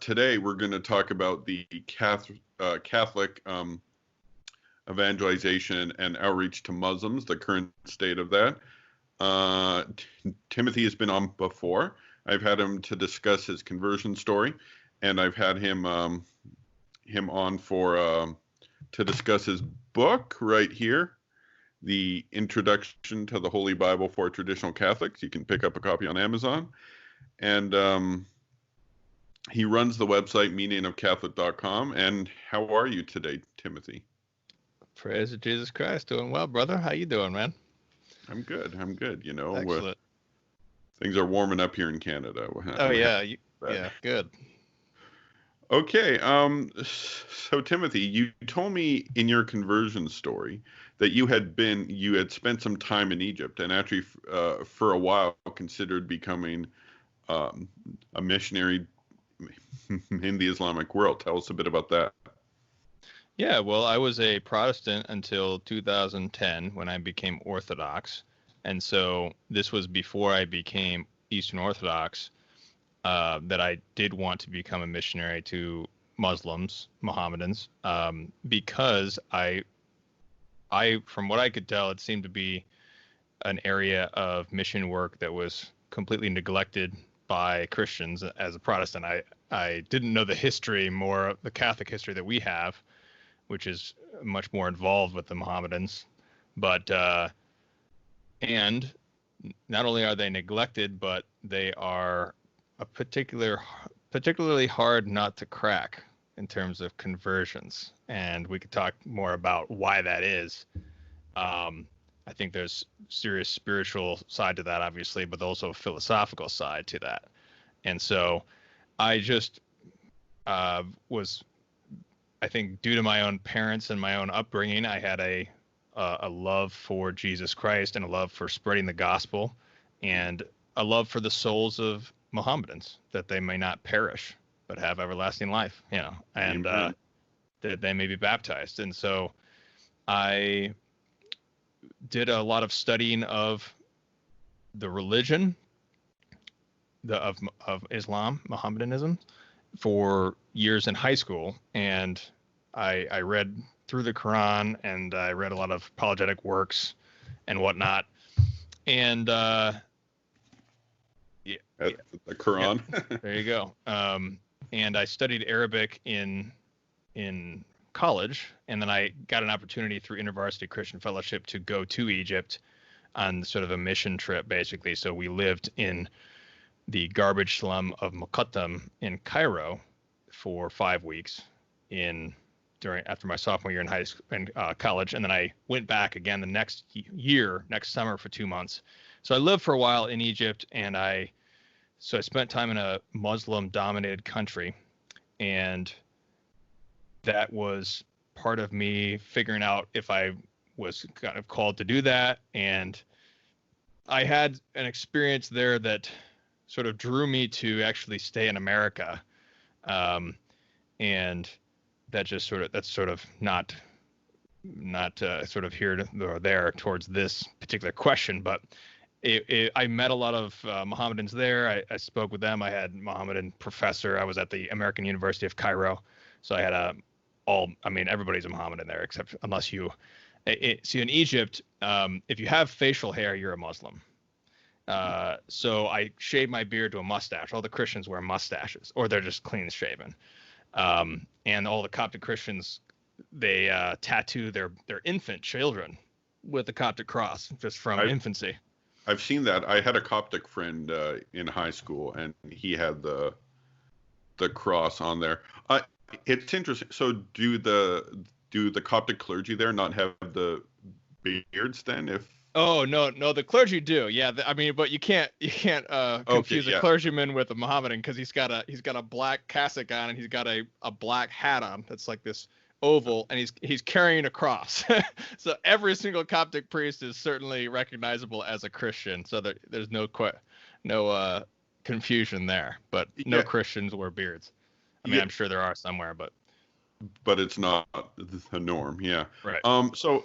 today we're going to talk about the Catholic evangelization and outreach to Muslims, the current state of that. Timothy has been on before. I've had him to discuss his conversion story, and I've had him on for to discuss his book right here, The Introduction to the Holy Bible for Traditional Catholics. You can pick up a copy on Amazon. And he runs the website meaningofcatholic.com. And how are you today, Timothy? Praise to Jesus Christ. Doing well, brother. How you doing, man? I'm good. You know, excellent. Things are warming up here in Canada. Oh yeah, yeah, good. Okay. So Timothy, you told me in your conversion story that you had spent some time in Egypt and actually for a while considered becoming a missionary in the Islamic world. Tell us a bit about that. Yeah, well, I was a Protestant until 2010 when I became Orthodox. And so this was before I became Eastern Orthodox, that I did want to become a missionary to Muslims, Muhammadans, because I, from what I could tell, it seemed to be an area of mission work that was completely neglected by Christians. As a Protestant, I didn't know the history, more the Catholic history that we have, which is much more involved with the Muhammadans. But and not only are they neglected, but they are a particularly hard nut to crack in terms of conversions. And we could talk more about why that is. I think there's serious spiritual side to that, obviously, but also a philosophical side to that. And so I just was, I think, due to my own parents and my own upbringing, I had a love for Jesus Christ and a love for spreading the gospel and a love for the souls of Muhammadans, that they may not perish but have everlasting life, and that they may be baptized. And so I did a lot of studying of the religion of Islam, Mohammedanism, for years in high school, and I read through the Quran, and I read a lot of apologetic works and whatnot. And the Quran. Yeah, there you go. And I studied Arabic in college, and then I got an opportunity through InterVarsity Christian Fellowship to go to Egypt on sort of a mission trip, basically. So we lived in the garbage slum of Muqattam in Cairo for 5 weeks after my sophomore year in college, and then I went back again the next summer for 2 months. So I lived for a while in Egypt, and I spent time in a Muslim-dominated country, and that was part of me figuring out if I was kind of called to do that. And I had an experience there that sort of drew me to actually stay in America, and that's sort of not sort of here or there towards this particular question, but I met a lot of Mohammedans there. I spoke with them. I had Mohammedan professor. I was at the American University of Cairo, so I had everybody's a Mohammedan there, except unless you see in Egypt, if you have facial hair, you're a Muslim. So I shaved my beard to a mustache. All the Christians wear mustaches, or they're just clean shaven. And all the Coptic Christians, they tattoo their infant children with the Coptic cross just from infancy. I've seen that. I had a Coptic friend in high school, and he had the cross on there. It's interesting. So do the Coptic clergy there not have the beards then? Oh no, the clergy do. Yeah, but you can't confuse a clergyman with a Mohammedan, because he's got a black cassock on, and he's got a black hat on that's like this oval, and he's carrying a cross. So every single Coptic priest is certainly recognizable as a Christian. So there's no confusion there. But no Christians wear beards. I'm sure there are somewhere, but it's not the norm. Yeah. Right. So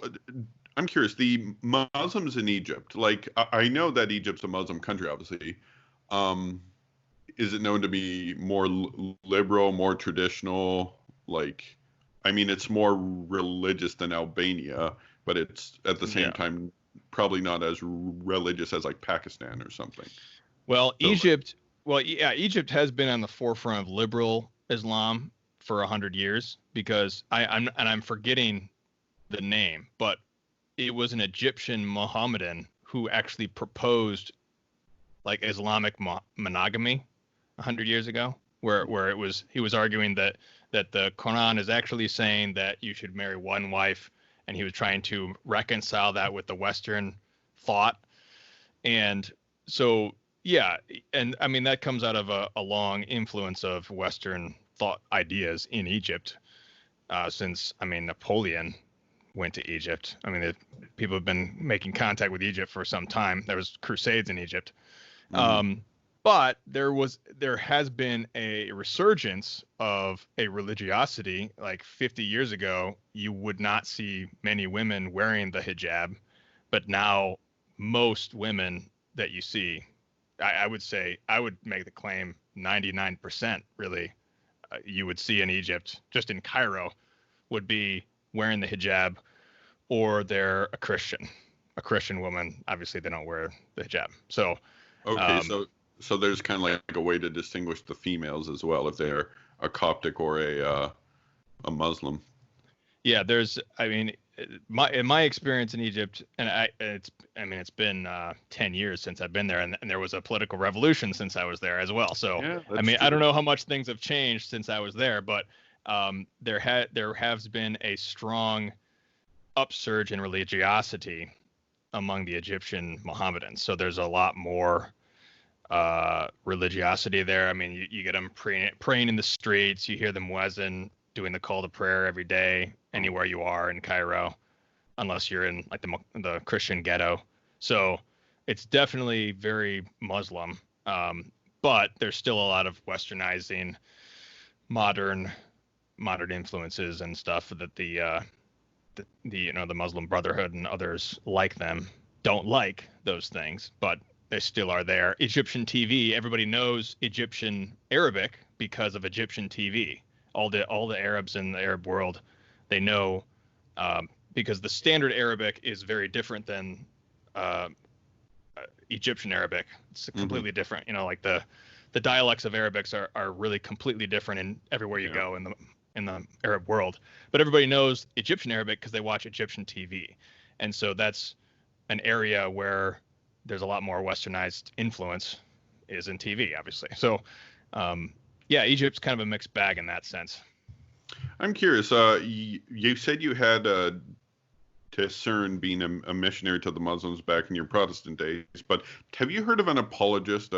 I'm curious, the Muslims in Egypt, like I know that Egypt's a Muslim country, obviously. is it known to be more liberal, more traditional? Like, I mean, it's more religious than Albania, but it's at the same Yeah. time probably not as religious as like Pakistan or something. Well, So, Egypt. Well, yeah, Egypt has been on the forefront of liberal Islam for 100 years because I'm forgetting the name, but it was an Egyptian Mohammedan who actually proposed like Islamic monogamy 100 years ago, where it was he was arguing that the Quran is actually saying that you should marry one wife, and he was trying to reconcile that with the Western thought. And so, yeah, and I mean that comes out of a long influence of Western thought ideas in Egypt, since I mean Napoleon went to Egypt. I mean, people have been making contact with Egypt for some time. There was crusades in Egypt. mhm. But there has been a resurgence of a religiosity. Like 50 years ago, you would not see many women wearing the hijab, but now most women that you see, I would say, I would make the claim 99% really, you would see in Egypt, just in Cairo, would be wearing the hijab, or they're a Christian. A Christian woman, obviously they don't wear the hijab. So, Okay, um, so there's kind of like a way to distinguish the females as well if they're a Coptic or a Muslim. yeah, I mean, in my experience in Egypt, and I mean, it's been 10 years since I've been there, and there was a political revolution since I was there as well. So, Yeah, I that's mean, I don't true. know how much things have changed since I was there, but there has been a strong upsurge in religiosity among the Egyptian Mohammedans. So there's a lot more religiosity there. I mean, you get them praying in the streets. You hear them muezzin doing the call to prayer every day, Oh, anywhere you are in Cairo, unless you're in like the Christian ghetto. So it's definitely very Muslim, but there's still a lot of westernizing, modern modern influences and stuff that the Muslim Brotherhood and others like them don't like those things, but they still are there. Egyptian TV, everybody knows Egyptian Arabic because of Egyptian TV. All the Arabs in the Arab world, they know, because the standard Arabic is very different than uh, Egyptian Arabic. It's mm-hmm. completely different. Like the dialects of Arabics are really completely different in everywhere you Yeah. go in the Arab world. But everybody knows Egyptian Arabic because they watch Egyptian TV, and so that's an area where there's a lot more westernized influence is in TV, obviously. So, yeah, Egypt's kind of a mixed bag in that sense. I'm curious. You said you had discern being a missionary to the Muslims back in your Protestant days, but have you heard of an apologist?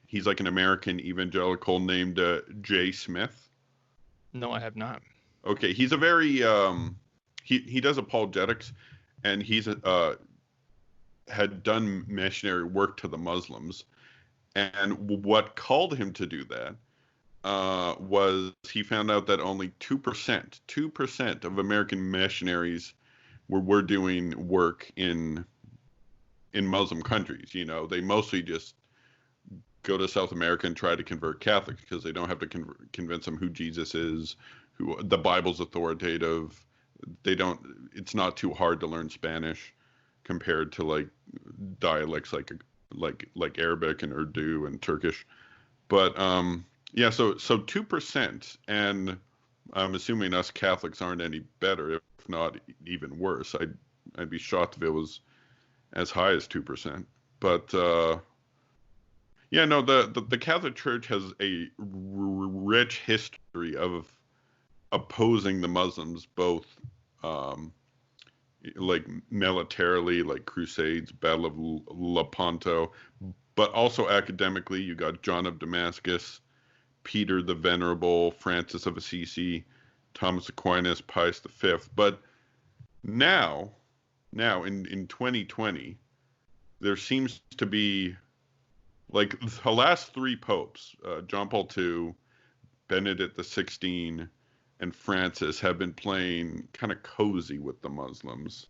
He's like an American evangelical named Jay Smith. No, I have not. Okay, he's a very he does apologetics, and he's had done missionary work to the Muslims. And what called him to do that was he found out that only 2% of American missionaries were doing work in Muslim countries. They mostly just go to South America and try to convert Catholics because they don't have to convince them who Jesus is, who the Bible's authoritative. They don't. It's not too hard to learn Spanish compared to like dialects like Arabic and Urdu and Turkish. But yeah, so 2%, and I'm assuming us Catholics aren't any better, if not even worse. I'd be shocked if it was as high as 2%. But yeah, no, the Catholic Church has a rich history of opposing the Muslims, both um, like militarily, like Crusades, Battle of Lepanto, but also academically. You got John of Damascus, Peter the Venerable, Francis of Assisi, Thomas Aquinas, Pius V. But now in 2020, there seems to be like the last three popes, John Paul II, Benedict XVI, and Francis, have been playing kind of cozy with the Muslims.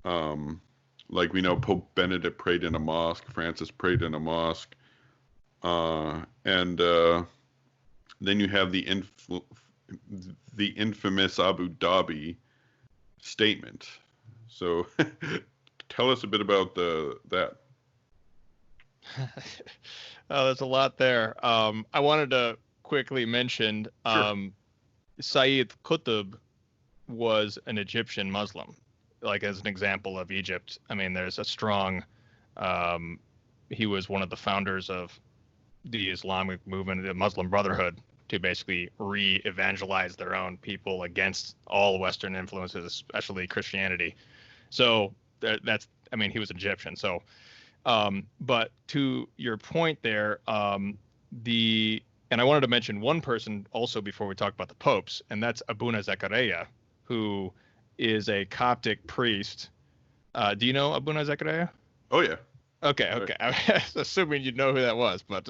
Um, like we know Pope Benedict prayed in a mosque, Francis prayed in a mosque. And then you have the infamous Abu Dhabi statement. So tell us a bit about that. Oh, there's a lot there. I wanted to quickly mention Sure. Sayyid Qutb was an Egyptian Muslim, like as an example of Egypt. I mean, there's a strong, he was one of the founders of the Islamic movement, the Muslim Brotherhood, to basically re-evangelize their own people against all Western influences, especially Christianity. So that's, I mean, he was Egyptian. So, but to your point there, and I wanted to mention one person also before we talk about the popes, and that's Abuna Zakaria, who is a Coptic priest. Do you know Abuna Zakaria? Oh yeah. Okay. I was assuming you'd know who that was, but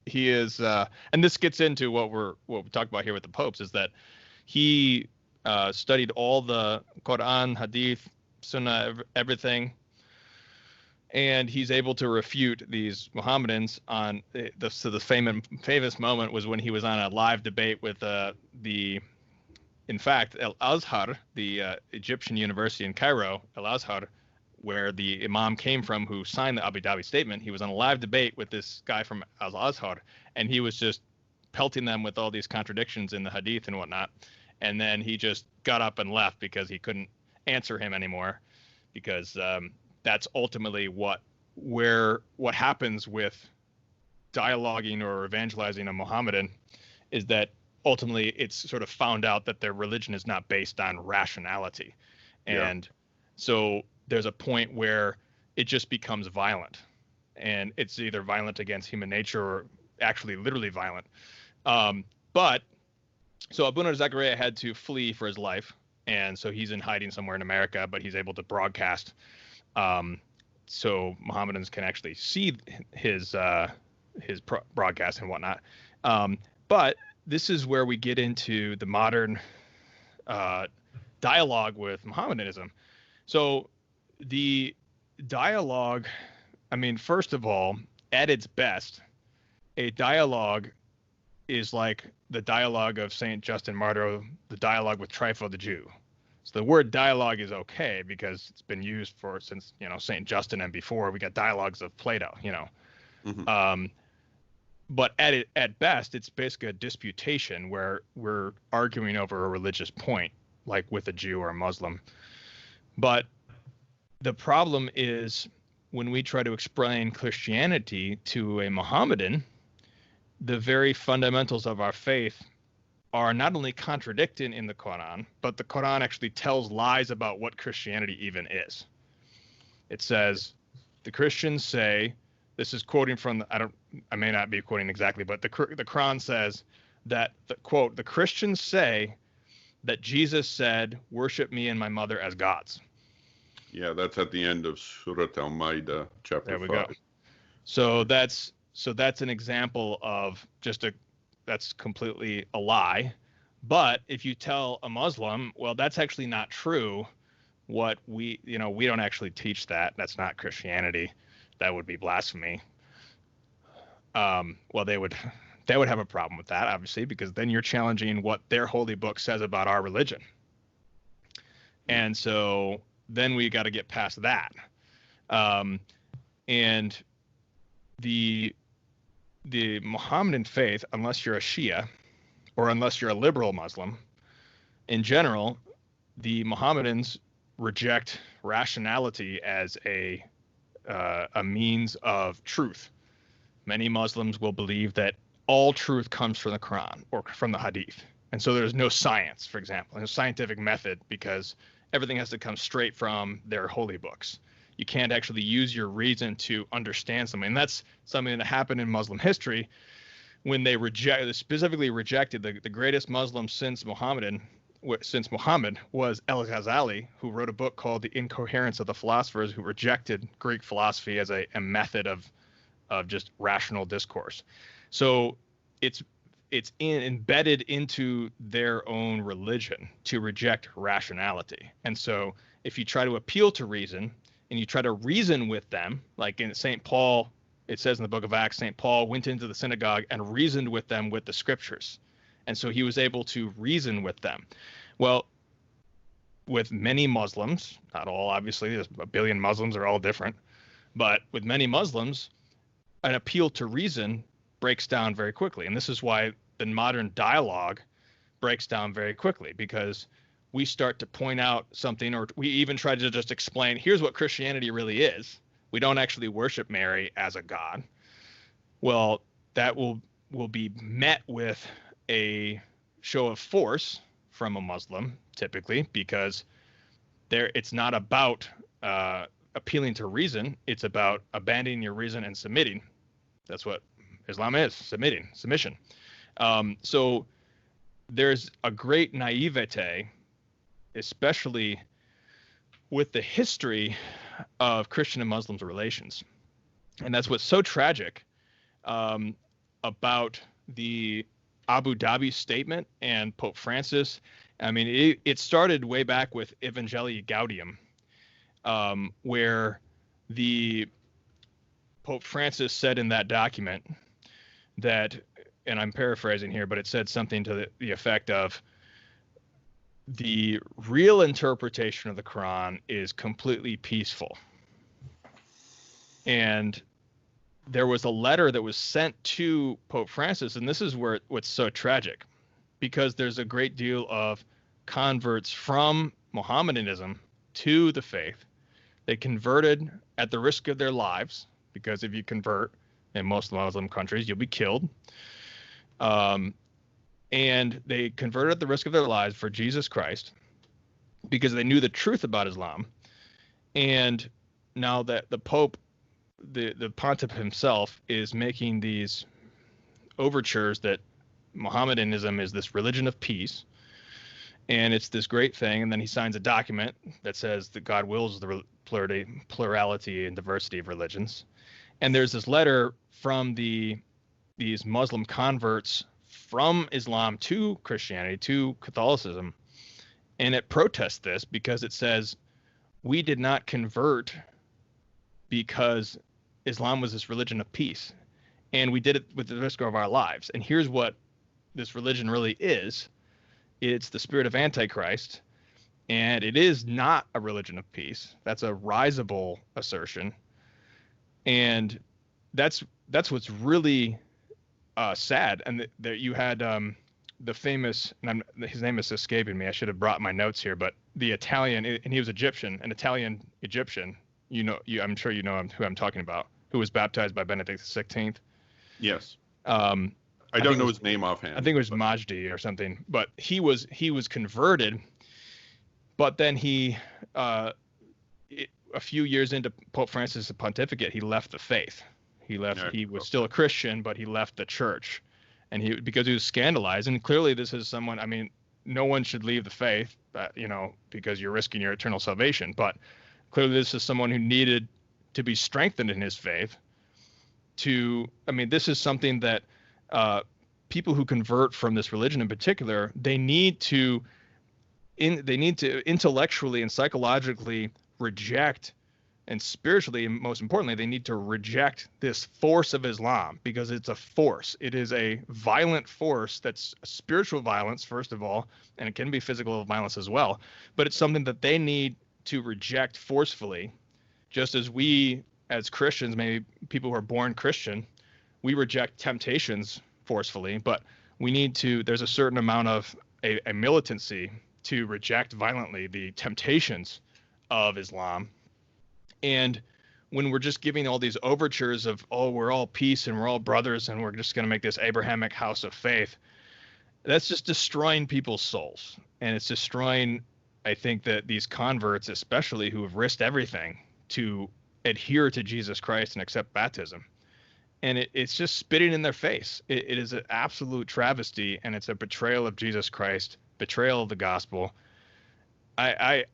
he is, and this gets into what we talk about here with the popes, is that he studied all the Quran, Hadith, Sunnah, everything, and he's able to refute these Muhammadans on the famous moment was when he was on a live debate with in fact, Al-Azhar, the Egyptian university in Cairo, Al-Azhar, where the Imam came from who signed the Abu Dhabi statement. He was on a live debate with this guy from Al-Azhar, and he was just pelting them with all these contradictions in the Hadith and whatnot. And then he just got up and left because he couldn't answer him anymore, because that's ultimately what happens with dialoguing or evangelizing a Mohammedan, is that ultimately it's sort of found out that their religion is not based on rationality. And so there's a point where it just becomes violent, and it's either violent against human nature or actually literally violent. But so Abuna Zakaria had to flee for his life, and so he's in hiding somewhere in America, but he's able to broadcast, so Mohammedans can actually see his broadcast and whatnot. But this is where we get into the modern dialogue with Mohammedanism. So the dialogue, I mean, first of all, at its best, a dialogue is like the dialogue of Saint Justin Martyr, the dialogue with Trypho the Jew. So the word dialogue is okay because it's been used since Saint Justin and before. We got dialogues of Plato, Mm-hmm. But at best, it's basically a disputation where we're arguing over a religious point, like with a Jew or a Muslim. But the problem is when we try to explain Christianity to a Mohammedan, the very fundamentals of our faith are not only contradicted in the Quran, but the Quran actually tells lies about what Christianity even is. It says, the Christians say, this is quoting from, I may not be quoting exactly, but the Quran says that, quote, the Christians say that Jesus said, worship me and my mother as gods. Yeah, that's at the end of Surah Al-Ma'idah, chapter 5. There we go. So that's an example of that's completely a lie. But if you tell a Muslim, well, that's actually not true. What we don't actually teach that. That's not Christianity. That would be blasphemy. Well, they would have a problem with that, obviously, because then you're challenging what their holy book says about our religion. And so then we got to get past that. And the Mohammedan faith, unless you're a Shia or unless you're a liberal Muslim, in general, the Mohammedans reject rationality as a means of truth. Many Muslims will believe that all truth comes from the Quran or from the Hadith. And so there's no science, for example, no scientific method, because everything has to come straight from their holy books. You can't actually use your reason to understand something. And that's something that happened in Muslim history when they specifically rejected the greatest Muslim since Muhammad was Al-Ghazali, who wrote a book called The Incoherence of the Philosophers, who rejected Greek philosophy as a method of just rational discourse. So it's embedded into their own religion to reject rationality. And so if you try to appeal to reason and you try to reason with them, like in St. Paul it says in the book of Acts, St. Paul went into the synagogue and reasoned with them with the scriptures. And so he was able to reason with them. Well, with many Muslims, not all, obviously, there's a billion Muslims, are all different, but with many Muslims, an appeal to reason breaks down very quickly. And this is why the modern dialogue breaks down very quickly, because we start to point out something, or we even try to just explain, here's what Christianity really is. We don't actually worship Mary as a god. Well, that will be met with a show of force from a Muslim, typically, because it's not about appealing to reason. It's about abandoning your reason and submitting. That's what Islam is, submission. So there's a great naivete, especially with the history of Christian and Muslim relations. And that's what's so tragic about the Abu Dhabi statement and Pope Francis. I mean, it started way back with Evangelii Gaudium, where the Pope Francis said in that document that, and I'm paraphrasing here, but it said something to the effect of, the real interpretation of the Quran is completely peaceful. And there was a letter that was sent to Pope Francis, and this is what's so tragic, because there's a great deal of converts from Mohammedanism to the faith. They converted at the risk of their lives, because if you convert in most Muslim countries, you'll be killed. And they converted at the risk of their lives for Jesus Christ, because they knew the truth about Islam. And now that the Pope, the pontiff himself, is making these overtures that Mohammedanism is this religion of peace, and it's this great thing, and then he signs a document that says that God wills the plurality and diversity of religions. And there's this letter from these Muslim converts from Islam to Christianity, to Catholicism, and it protests this, because it says, we did not convert because Islam was this religion of peace, and we did it with the risk of our lives. And here's what this religion really is. It's the spirit of Antichrist, and it is not a religion of peace. That's a risible assertion. And that's what's really sad. And that you had the famous, and his name is escaping me, I should have brought my notes here, but the Italian, and he was Egyptian, an Italian Egyptian, I'm sure you know who I'm talking about, who was baptized by Benedict XVI. Yes. I don't know his name offhand. I think it was Majdi or something, but he was converted, but then he, a few years into Pope Francis' pontificate, he left the faith. He left. He was still a Christian, but he left the church, and because he was scandalized. And clearly, this is someone. I mean, no one should leave the faith, because you're risking your eternal salvation. But clearly, this is someone who needed to be strengthened in his faith. This is something that people who convert from this religion in particular, they need to intellectually and psychologically reject, and spiritually, and most importantly, they need to reject this force of Islam, because it's a force. It is a violent force that's spiritual violence, first of all, and it can be physical violence as well. But it's something that they need to reject forcefully, just as we, as Christians, maybe people who are born Christian, we reject temptations forcefully, but there's a certain amount of a militancy to reject violently the temptations of Islam. And when we're just giving all these overtures of, we're all peace and we're all brothers and we're just going to make this Abrahamic house of faith, that's just destroying people's souls. And it's destroying, I think, that these converts, especially who have risked everything to adhere to Jesus Christ and accept baptism. And it's just spitting in their face. It is an absolute travesty, and it's a betrayal of Jesus Christ, betrayal of the gospel. I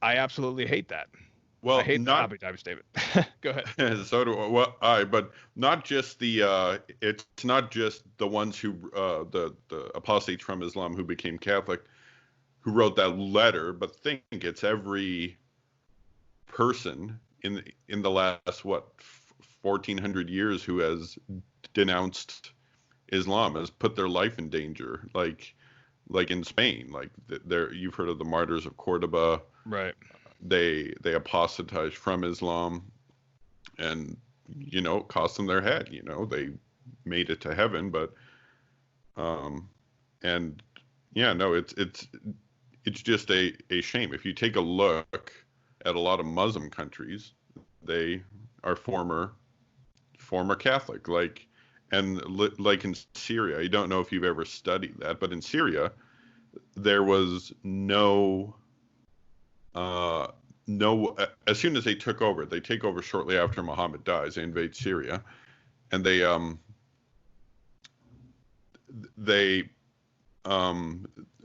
absolutely hate that. Well, I hate the Abu Dhabi statement. Go ahead. So do I. Well, but not just it's not just the ones who the apostates from Islam who became Catholic who wrote that letter, but think it's every person in the last 1400 years who has denounced Islam, has put their life in danger, like in Spain, like there you've heard of the martyrs of Cordoba. Right. They apostatized from Islam, and it cost them their head. They made it to heaven, but and yeah, no, it's just a shame. If you take a look at a lot of Muslim countries, they are former Catholic, like in Syria. I don't know if you've ever studied that, but in Syria, there was no, as soon as they take over shortly after Muhammad dies. They invade Syria, and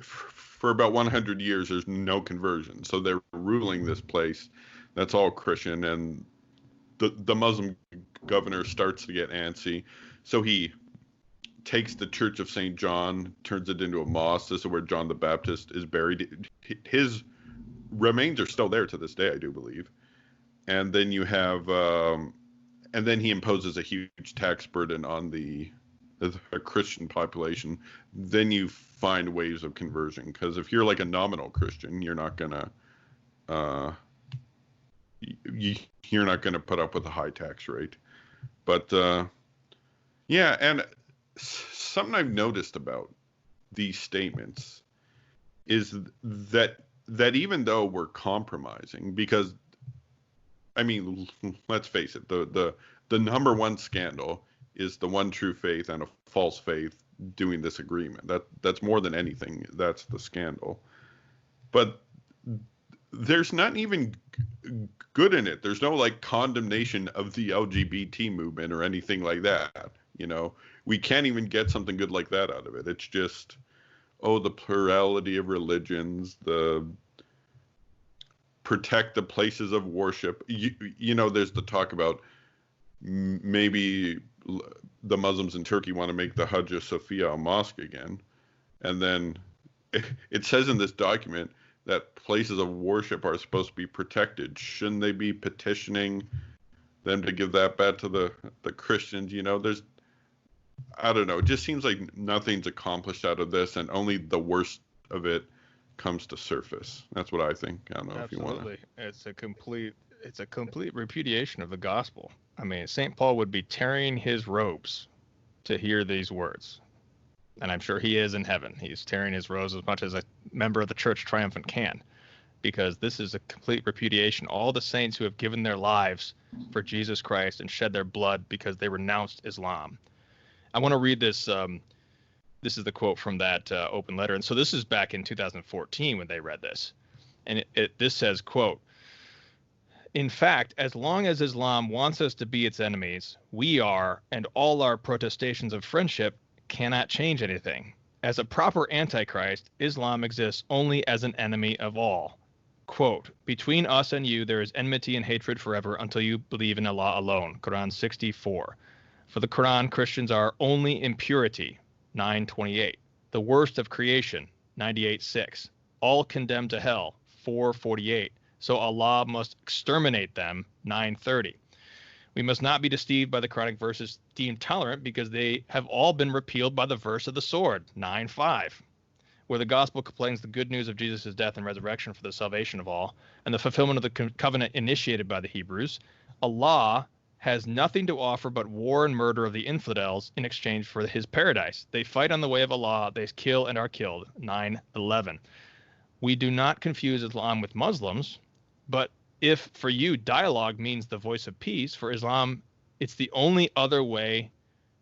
for about 100 years, there's no conversion. So they're ruling this place that's all Christian, and the Muslim governor starts to get antsy. So he takes the Church of St. John, turns it into a mosque. This is where John the Baptist is buried. His remains are still there to this day, I do believe. And then you have, and then he imposes a huge tax burden on the Christian population. Then you find waves of conversion, because if you're like a nominal Christian, you're not gonna put up with a high tax rate. But yeah, and something I've noticed about these statements is that even though we're compromising, because I mean, let's face it, the number one scandal is the one true faith and a false faith doing this agreement. That's more than anything, that's the scandal. But there's not even good in it. There's no like condemnation of the LGBT movement or anything like that. We can't even get something good like that out of it. It's just, the plurality of religions, the protect the places of worship. There's the talk about maybe the Muslims in Turkey want to make the Hagia Sophia a mosque again. And then it says in this document that places of worship are supposed to be protected. Shouldn't they be petitioning them to give that back to the Christians? I don't know. It just seems like nothing's accomplished out of this, and only the worst of it comes to surface. That's what I think. I don't know. Absolutely. If you want to. It's a complete repudiation of the gospel. I mean, St. Paul would be tearing his robes to hear these words. And I'm sure he is in heaven. He's tearing his robes as much as a member of the Church Triumphant can, because this is a complete repudiation. All the saints who have given their lives for Jesus Christ and shed their blood because they renounced Islam. I want to read this. This is the quote from that open letter. And so this is back in 2014 when they read this. And this says, quote, "In fact, as long as Islam wants us to be its enemies, we are, and all our protestations of friendship cannot change anything. As a proper antichrist, Islam exists only as an enemy of all. Quote, between us and you, there is enmity and hatred forever until you believe in Allah alone. Quran 64. For the Quran, Christians are only impurity. 928. The worst of creation. 98:6. All condemned to hell. 448. So Allah must exterminate them. 930. We must not be deceived by the Quranic verses deemed tolerant, because they have all been repealed by the verse of the sword. 9:5. Where the gospel proclaims the good news of Jesus' death and resurrection for the salvation of all, and the fulfillment of the covenant initiated by the Hebrews, Allah has nothing to offer but war and murder of the infidels in exchange for his paradise. They fight on the way of Allah, they kill and are killed. 9:11. We do not confuse Islam with Muslims, but if for you dialogue means the voice of peace, for Islam it's the only other way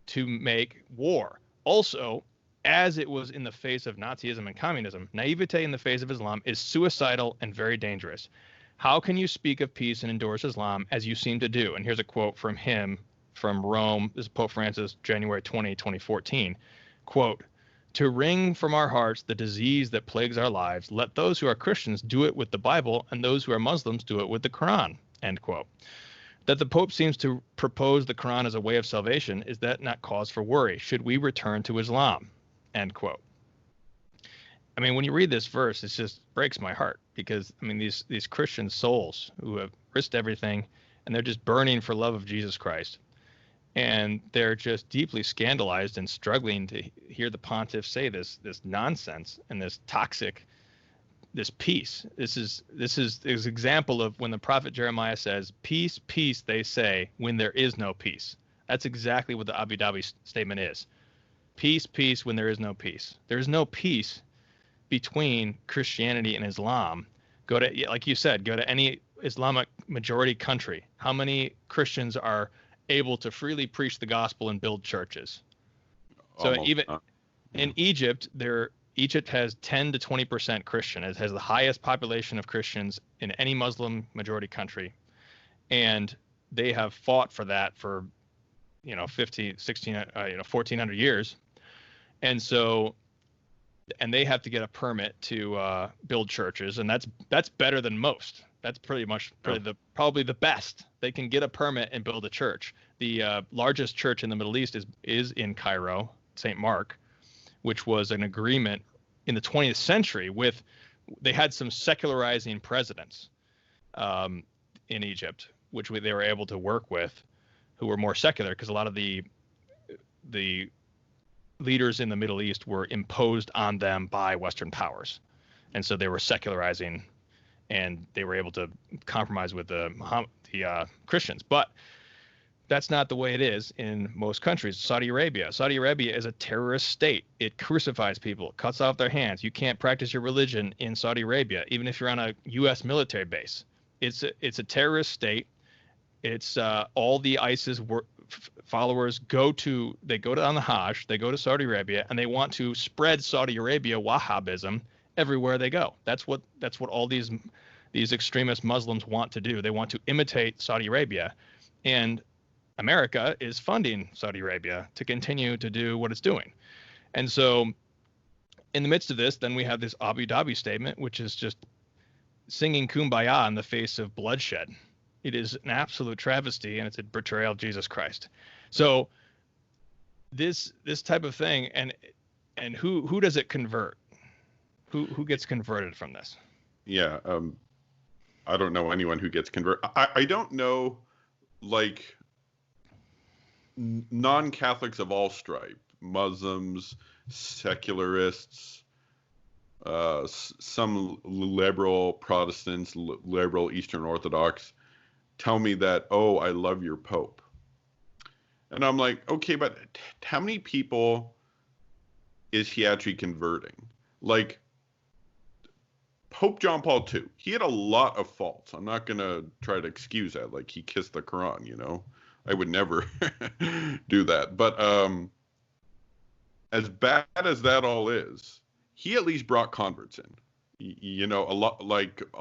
to make war. Also, as it was in the face of Nazism and communism, naivete in the face of Islam is suicidal and very dangerous. How can you speak of peace and endorse Islam as you seem to do?" And here's a quote from him from Rome. This is Pope Francis, January 20, 2014. Quote, "To wring from our hearts the disease that plagues our lives, let those who are Christians do it with the Bible, and those who are Muslims do it with the Quran." End quote. That the Pope seems to propose the Quran as a way of salvation, is that not cause for worry? Should we return to Islam? End quote. I mean, when you read this verse, it just breaks my heart, because, I mean, these Christian souls who have risked everything, and they're just burning for love of Jesus Christ. and they're just deeply scandalized and struggling to hear the pontiff say this nonsense and this toxic, this peace. This is an example of when the prophet Jeremiah says, "Peace, peace," they say, when there is no peace. That's exactly what the Abu Dhabi statement is. Peace, peace, when there is no peace. There is no peace between Christianity and Islam. Go to, like you said, go to any Islamic majority country. How many Christians are able to freely preach the gospel and build churches? So Almost even not. in Egypt, Egypt has 10 to 20% Christian. It has the highest population of Christians in any Muslim majority country. And they have fought for that for, 15, 16, 1400 years. And so, and they have to get a permit to build churches. And that's better than most. That's probably the best. They can get a permit and build a church. The largest church in the Middle East is in Cairo, St. Mark, which was an agreement in the 20th century they had some secularizing presidents in Egypt, which they were able to work with, who were more secular, because a lot of the leaders in the Middle East were imposed on them by Western powers. And so they were secularizing, and they were able to compromise with the Christians. But that's not the way it is in most countries. Saudi Arabia is a terrorist state. It crucifies people, cuts off their hands. You can't practice your religion in Saudi Arabia, even if you're on a U.S. military base. It's a terrorist state. It's all the ISIS followers go on the Hajj, they go to Saudi Arabia, and they want to spread Saudi Arabia Wahhabism everywhere they go. That's what all these extremist Muslims want to do. They want to imitate Saudi Arabia, and America is funding Saudi Arabia to continue to do what it's doing. And so in the midst of this, then we have this Abu Dhabi statement, which is just singing Kumbaya in the face of bloodshed. It is an absolute travesty, and it's a betrayal of Jesus Christ. So this type of thing, and who does it convert? Who gets converted from this? Yeah, I don't know anyone who gets converted. I don't know, like, non-Catholics of all stripe, Muslims, secularists, some liberal Protestants, liberal Eastern Orthodox, tell me that, oh, I love your Pope. And I'm like, okay, but how many people is he actually converting? Like, Pope John Paul II, he had a lot of faults. I'm not going to try to excuse that. Like, he kissed the Quran, I would never do that. But as bad as that all is, he at least brought converts in. A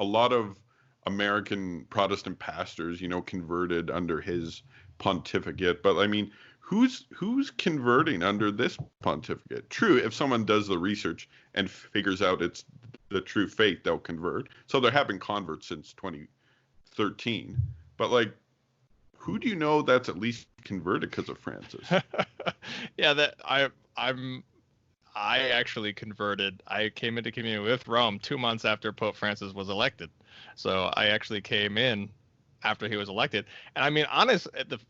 lot of American Protestant pastors, converted under his pontificate. But I mean, who's converting under this pontificate? True, if someone does the research and figures out it's the true faith, they'll convert. So there have been converts since 2013. But like, who do you know that's at least converted because of Francis? Yeah, that I actually converted. I came into communion with Rome 2 months after Pope Francis was elected. So I actually came in after he was elected. And I mean, honest,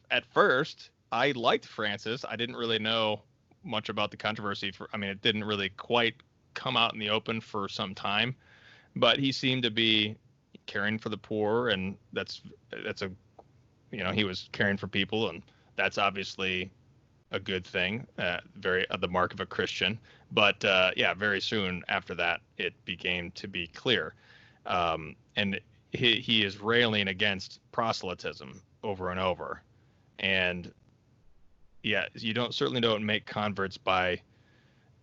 at first, I liked Francis. I didn't really know much about the controversy. It didn't really quite come out in the open for some time. But he seemed to be caring for the poor, and he was caring for people, and that's obviously a good thing, the mark of a Christian. But very soon after that, it became to be clear. And he is railing against proselytism over and over. And yeah, you certainly don't make converts by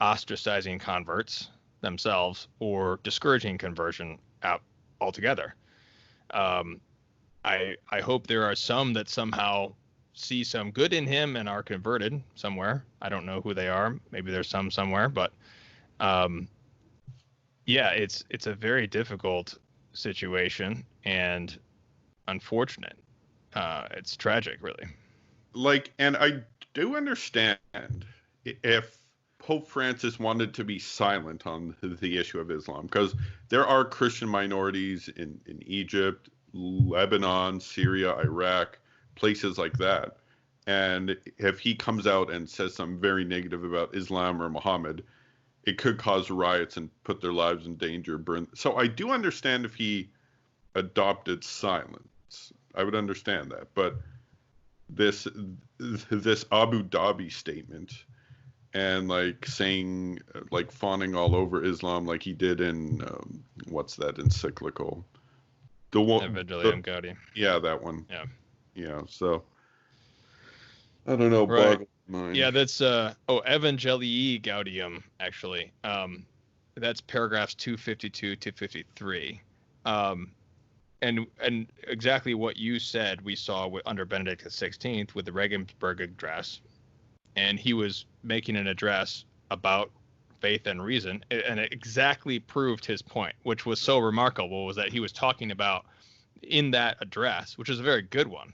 ostracizing converts themselves or discouraging conversion out altogether. I hope there are some that somehow see some good in him and are converted somewhere. I don't know who they are. Maybe there's some somewhere, but it's a very difficult situation and unfortunate. It's tragic, really. Like, and I do understand if Pope Francis wanted to be silent on the issue of Islam, because there are Christian minorities in Egypt, Lebanon, Syria, Iraq, places like that. And if he comes out and says something very negative about Islam or Muhammad, it could cause riots and put their lives in danger. So I do understand if he adopted silence. I would understand that. But this Abu Dhabi statement and like saying like fawning all over Islam like he did in what's that encyclical? The one, Evangelium Gaudium. yeah, that one. Yeah. Yeah. So I don't know. Right. Boggle mind. Yeah, that's Evangelii Gaudium actually. That's paragraphs 252 to 53. And exactly what you said we saw under Benedict XVI with the Regensburg Address, and he was making an address about faith and reason, and it exactly proved his point, which was so remarkable, was that he was talking about in that address, which is a very good one.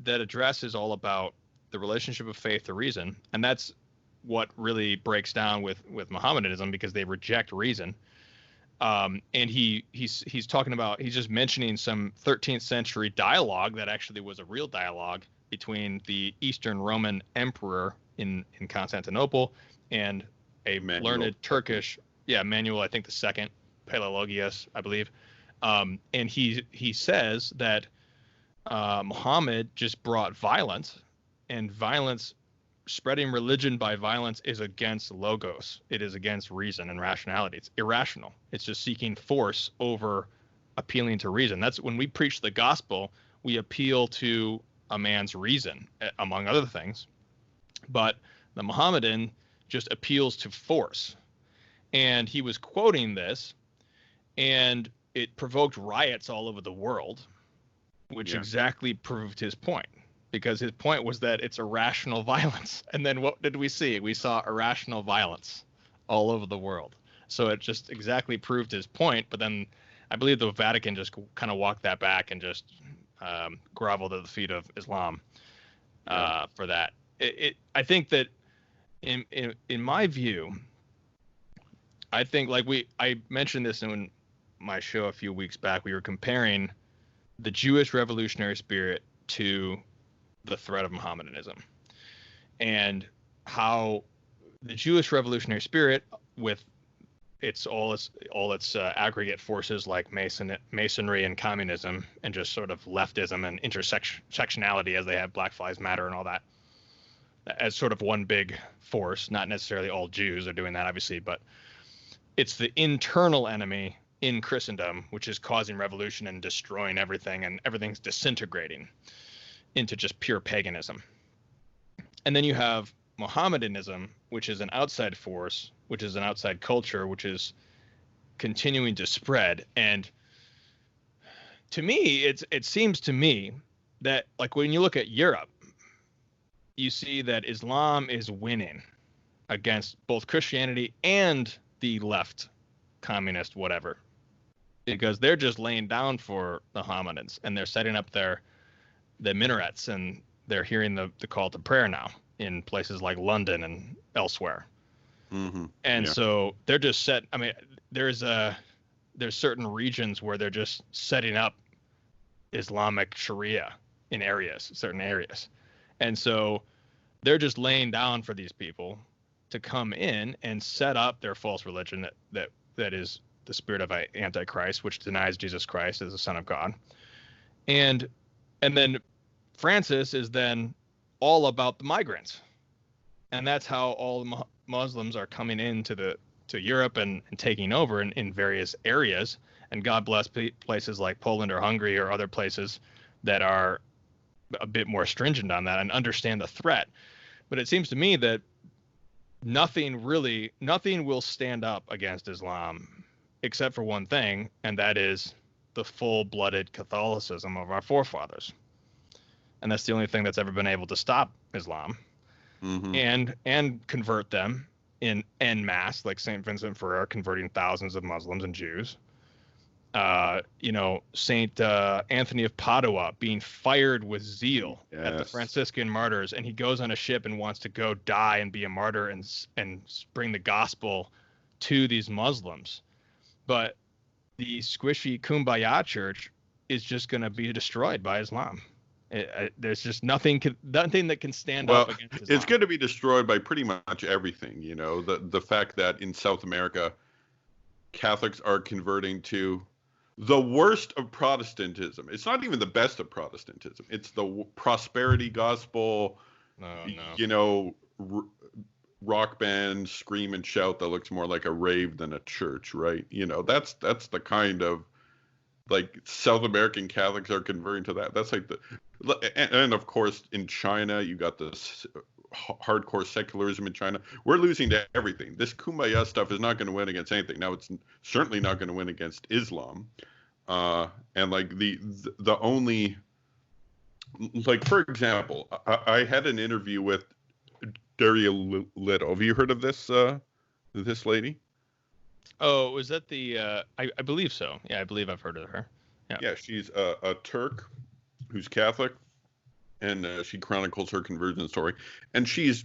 That address is all about the relationship of faith to reason, and that's what really breaks down with Mohammedanism, because they reject reason. And he's talking about, he's just mentioning some 13th century dialogue that actually was a real dialogue between the Eastern Roman emperor in Constantinople and a learned Turkish, Manuel, I think the second, Palaeologius, I believe. And he says that Muhammad just brought violence, and violence, spreading religion by violence, is against logos. It is against reason and rationality. It's irrational. It's just seeking force over appealing to reason. That's when we preach the gospel, we appeal to a man's reason, among other things. But the Mohammedan just appeals to force. And he was quoting this, and it provoked riots all over the world, which exactly proved his point. Because his point was that it's irrational violence. And then what did we see? We saw irrational violence all over the world. So it just exactly proved his point. But then I believe the Vatican just kind of walked that back and just groveled at the feet of Islam for that. I think that in my view, I think, like I mentioned this in my show a few weeks back, we were comparing the Jewish revolutionary spirit to the threat of Mohammedanism, and how the Jewish revolutionary spirit, with all its aggregate forces like masonry and communism, and just sort of leftism and intersectionality, as they have Black Lives Matter and all that, as sort of one big force. Not necessarily all Jews are doing that, obviously, but it's the internal enemy in Christendom, which is causing revolution and destroying everything, and everything's disintegrating into just pure paganism. And then you have Mohammedanism, which is an outside force, which is an outside culture, which is continuing to spread. And to me, it seems to me that, like, when you look at Europe, you see that Islam is winning against both Christianity and the left, communist, whatever, because they're just laying down for the Mohammedans, and they're setting up the minarets, and they're hearing the call to prayer now in places like London and elsewhere. Mm-hmm. And so they're just set. I mean, there's certain regions where they're just setting up Islamic Sharia in certain areas. And so they're just laying down for these people to come in and set up their false religion that is the spirit of Antichrist, which denies Jesus Christ as the Son of God. And then Francis is then all about the migrants. And that's how all the Muslims are coming into Europe and taking over in various areas. And God bless places like Poland or Hungary or other places that are a bit more stringent on that and understand the threat. But it seems to me that nothing will stand up against Islam except for one thing, and that is the full-blooded Catholicism of our forefathers. And that's the only thing that's ever been able to stop Islam, and convert them en masse, like St. Vincent Ferrer converting thousands of Muslims and Jews. St. Anthony of Padua being fired with zeal at the Franciscan martyrs, and he goes on a ship and wants to go die and be a martyr and bring the gospel to these Muslims. But the squishy Kumbaya church is just going to be destroyed by Islam. There's just nothing that can stand up Well, against it's Islam. going to be destroyed by pretty much everything. The fact that in South America, Catholics are converting to the worst of Protestantism. It's not even the best of Protestantism. It's the prosperity gospel, No, no. rock band scream and shout that looks more like a rave than a church, right? That's the kind of like South American Catholics are converting to that. That's like and of course in China you got this hardcore secularism in China. We're losing to everything. This kumbaya stuff is not going to win against anything. Now it's certainly not going to win against Islam. And like the only, like for example, I had an interview with Daria Little. Have you heard of this lady? Oh, was that the? I believe so. Yeah, I believe I've heard of her. Yeah. Yeah, she's a Turk who's Catholic, and she chronicles her conversion story. And she's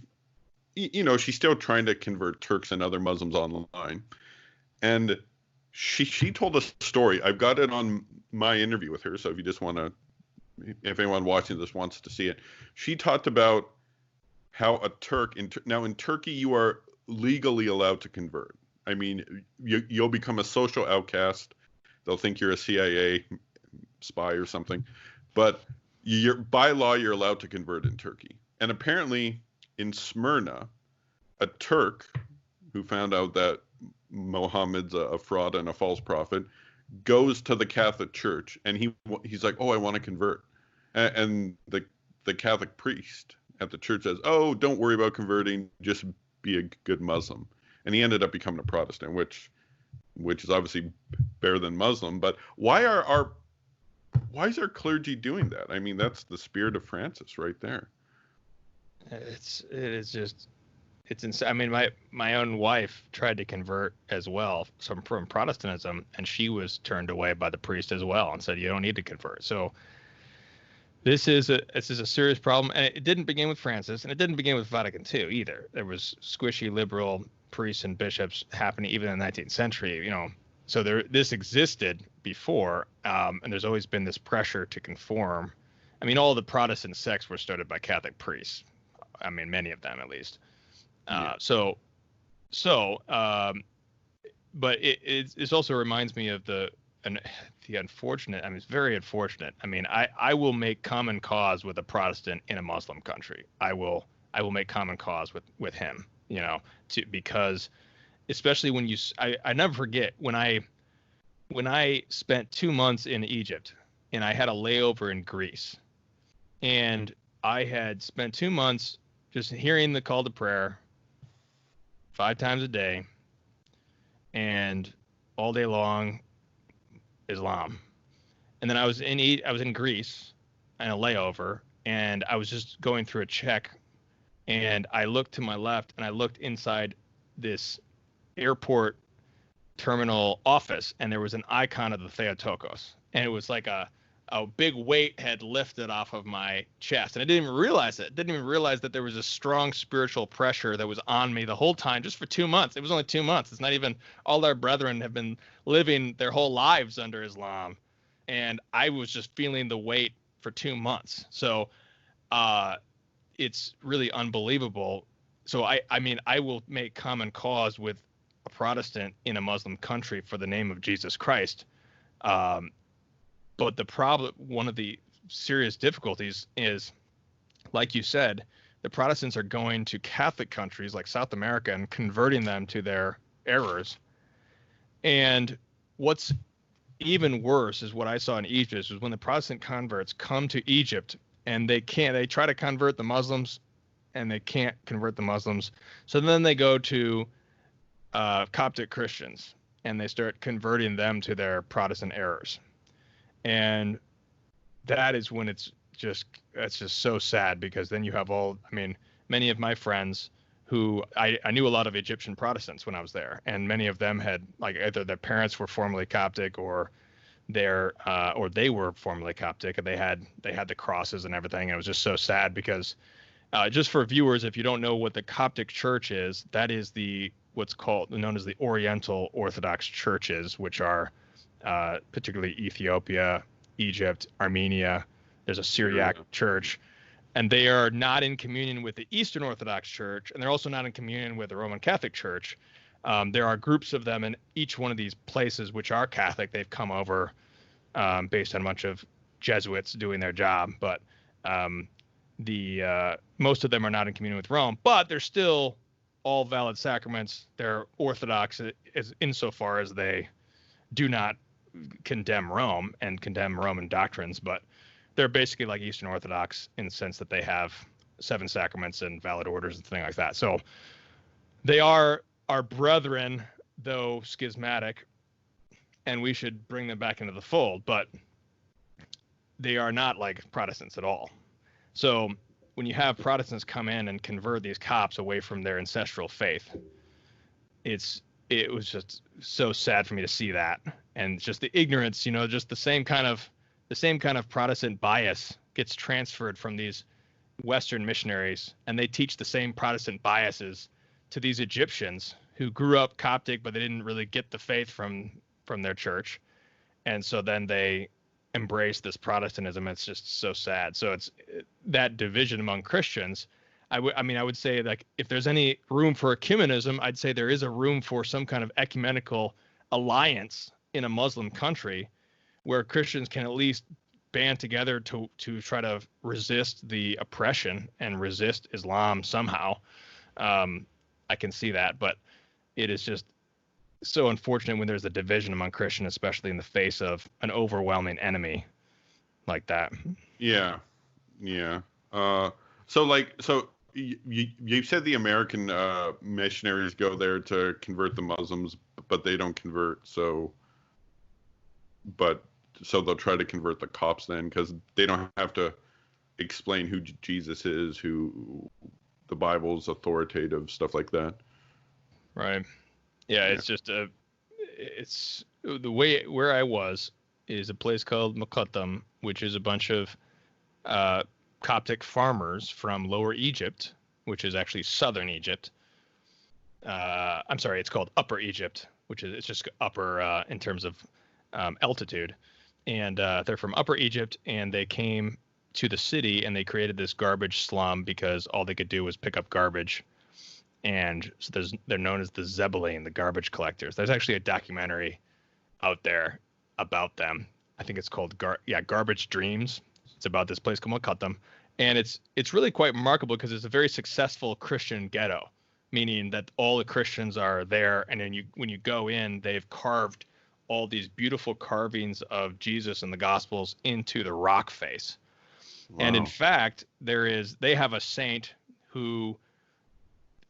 still trying to convert Turks and other Muslims online. And she told a story. I've got it on my interview with her. So if you just want to, if anyone watching this wants to see it, she talked about how a Turk now in Turkey you are legally allowed to convert. I mean, you'll become a social outcast. They'll think you're a CIA spy or something, but by law you're allowed to convert in Turkey. And apparently in Smyrna, a Turk who found out that Muhammad's a fraud and a false prophet goes to the Catholic Church, and he's like, "Oh, I want to convert," and the Catholic priest at the church says, "Oh, don't worry about converting, just be a good Muslim." And he ended up becoming a Protestant, which is obviously better than Muslim. But why is our clergy doing that? I mean, that's the spirit of Francis right there. It's insane. I mean, my own wife tried to convert as well, from Protestantism, and she was turned away by the priest as well, and said you don't need to convert. So this is a serious problem, and it didn't begin with Francis, and it didn't begin with Vatican II either. There was squishy liberal priests and bishops happening even in the 19th century. So this existed before, and there's always been this pressure to conform. I mean, all the Protestant sects were started by Catholic priests. I mean, many of them at least. Yeah. But it also reminds me of the unfortunate. I mean, it's very unfortunate. I mean, I will make common cause with a Protestant in a Muslim country. I will make common cause with him. Because especially when I never forget when I spent 2 months in Egypt and I had a layover in Greece, and I had spent 2 months just hearing the call to prayer 5 times a day, and all day long Islam. And then I was in Greece on a layover, and I was just going through a check, and I looked to my left and I looked inside this airport terminal office, and there was an icon of the Theotokos, and it was like a big weight had lifted off of my chest, and I didn't even realize it. Didn't even realize that there was a strong spiritual pressure that was on me the whole time, just for 2 months. It was only 2 months. It's not even all our brethren have been living their whole lives under Islam, and I was just feeling the weight for 2 months. So it's really unbelievable. So I mean, I will make common cause with a Protestant in a Muslim country for the name of Jesus Christ. But one of the serious difficulties is, like you said, the Protestants are going to Catholic countries like South America and converting them to their errors. And what's even worse is what I saw in Egypt is when the Protestant converts come to Egypt and they try to convert the Muslims and they can't convert the Muslims. So then they go to Coptic Christians and they start converting them to their Protestant errors. And that is when it's just so sad, because then you have many of my friends who I knew a lot of Egyptian Protestants when I was there, and many of them had either their parents were formerly Coptic or they were formerly Coptic, and they had the crosses and everything. And it was just so sad because just for viewers, if you don't know what the Coptic Church is, that is what's known as the Oriental Orthodox churches, which are particularly Ethiopia, Egypt, Armenia, There's a Syriac church, and they are not in communion with the Eastern Orthodox Church, and they're also not in communion with the Roman Catholic Church. There are groups of them in each one of these places which are Catholic. They've come over based on a bunch of Jesuits doing their job, but most of them are not in communion with Rome, but they're still all valid sacraments. They're Orthodox insofar as they do not condemn Rome and condemn Roman doctrines, but they're basically like Eastern Orthodox in the sense that they have 7 sacraments and valid orders and things like that. So they are our brethren, though schismatic, and we should bring them back into the fold, but they are not like Protestants at all. So when you have Protestants come in and convert these Copts away from their ancestral faith, it was just so sad for me to see that. And just the ignorance, just the same kind of Protestant bias gets transferred from these Western missionaries, and they teach the same Protestant biases to these Egyptians who grew up Coptic, but they didn't really get the faith from their church. And so then they embrace this Protestantism. It's just so sad. So it's that division among Christians. I would say, like, if there's any room for ecumenism, I'd say there is a room for some kind of ecumenical alliance in a Muslim country where Christians can at least band together to try to resist the oppression and resist Islam somehow. I can see that, but it is just so unfortunate when there's a division among Christians, especially in the face of an overwhelming enemy like that. Yeah. So you said the American missionaries go there to convert the Muslims, but they don't convert. So they'll try to convert the Copts then, because they don't have to explain who Jesus is, who the Bible's authoritative, stuff like that. Right. Yeah. It's just it's the way where I was is a place called Muqattam, which is a bunch of Coptic farmers from Lower Egypt, which is actually southern Egypt. I'm sorry, it's called Upper Egypt, it's just upper in terms of altitude. And they're from Upper Egypt, and they came to the city and they created this garbage slum because all they could do was pick up garbage. And so they're known as the Zebulane, the garbage collectors. There's actually a documentary out there about them. I think it's called Garbage Dreams. It's about this place called Muqattam. And it's really quite remarkable because it's a very successful Christian ghetto, meaning that all the Christians are there. And then when you go in, they've carved all these beautiful carvings of Jesus and the Gospels into the rock face. Wow. And in fact, they have a saint who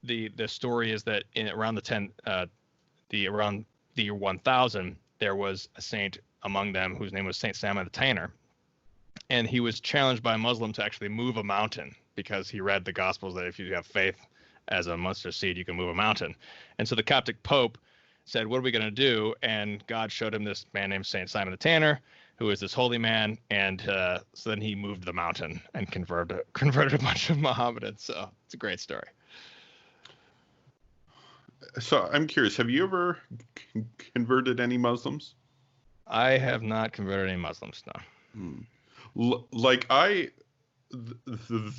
the story is that around the year 1000, there was a saint among them whose name was Saint Simon the Tanner. And he was challenged by a Muslim to actually move a mountain because he read the Gospels that if you have faith as a mustard seed, you can move a mountain. And so the Coptic Pope said, what are we going to do? And God showed him this man named Saint Simon the Tanner, who is this holy man. And so then he moved the mountain and converted a bunch of Mohammedans. So it's a great story. So I'm curious, have you ever converted any Muslims? I have not converted any Muslims, no. Like the